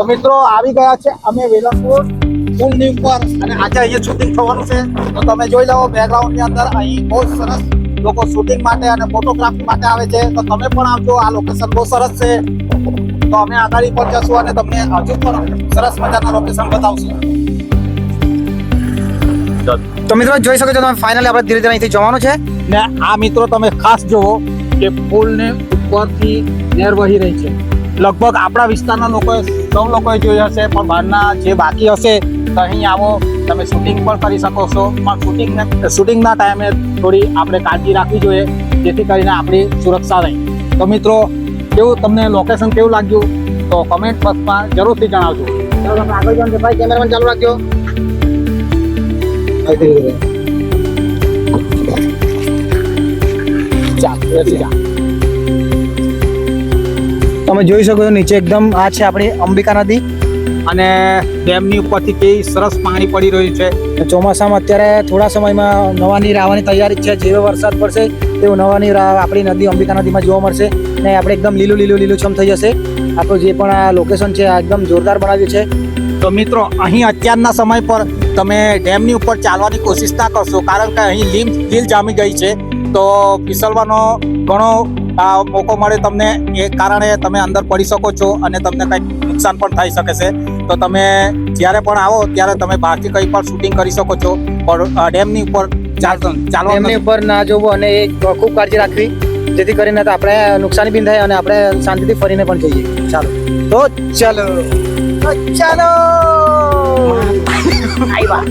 તો મિત્રો આવી ગયા છે અમે વેલણપુર પુલની ઉપર અને આજે અહીંયા શૂટિંગ થવાનું છે. તો તમે જોઈ લો બેકગ્રાઉન્ડની અંદર અહીં બહુ સરસ લોકો શૂટિંગ માટે અને ફોટોગ્રાફી માટે આવે છે. તો તમે પણ આવજો, આ લોકેશન બહુ સરસ છે. તો અમે આગાડી પર જશું અને તમને હજુ પણ સરસ મજાના લોકેશન બતાવશું. તો મિત્રો જોઈ શકો છો તમે, ફાઇનલી આપણે ધીરે ધીરે અહીંથી જવાનું છે. ને આ મિત્રો તમે ખાસ જુઓ કે પુલની ઉપરથી નહેર વહી રહી છે. લગભગ આપણા વિસ્તારના લોકોએ સૌ લોકોએ જોઈ હશે, પણ બહારના જે બાકી હશે તો અહીં આવો, તમે શૂટિંગ પણ કરી શકો છો. પણ શૂટિંગના ટાઈમે થોડી આપણે કાળજી રાખવી જોઈએ, જેથી કરીને આપણી સુરક્ષા રહે. તો મિત્રો કેવું તમને લોકેશન કેવું લાગ્યું તો કમેન્ટ બોક્સમાં જરૂરથી જણાવજો. ચાલો આપણે આગળ જવાનું છે ભાઈ, કેમેરામેન ચાલુ રાખજો. તમે જોઈ શકો છો નીચે એકદમ આ છે આપણી અંબિકા નદી અને ડેમની ઉપરથી કેવી સરસ પાણી પડી રહ્યું છે. ચોમાસામાં અત્યારે થોડા સમયમાં નવા નીર આવવાની તૈયારી છે. જેવો વરસાદ પડશે તેવું નવા નીર આપણી નદી અંબિકા નદીમાં જોવા મળશે ને આપણે એકદમ લીલુંછમ થઈ જશે. આપણું જે પણ આ લોકેશન છે આ એકદમ જોરદાર બનાવ્યું છે. તો મિત્રો અહીં અત્યારના સમય પર તમે ડેમની ઉપર ચાલવાની કોશિશ ના કરશો, કારણ કે અહીં લીલ જામી ગઈ છે. તો ફિસલવાનો ઘણો મોકો મળે તમને, એ કારણે તમે અંદર પડી શકો છો અને તમને કંઈક નુકસાન પણ થઈ શકે છે. તો તમે જ્યારે પણ આવો ત્યારે તમે બહારથી કંઈ પણ શૂટિંગ કરી શકો છો, પણ ડેમની ઉપર ડેમની ઉપર ના જોવું અને એ ખૂબ કાળજી રાખવી, જેથી કરીને તો આપણે નુકસાની બી થાય અને આપણે શાંતિથી ફરીને પણ જઈએ. ચાલો તો ચાલો આવ્યા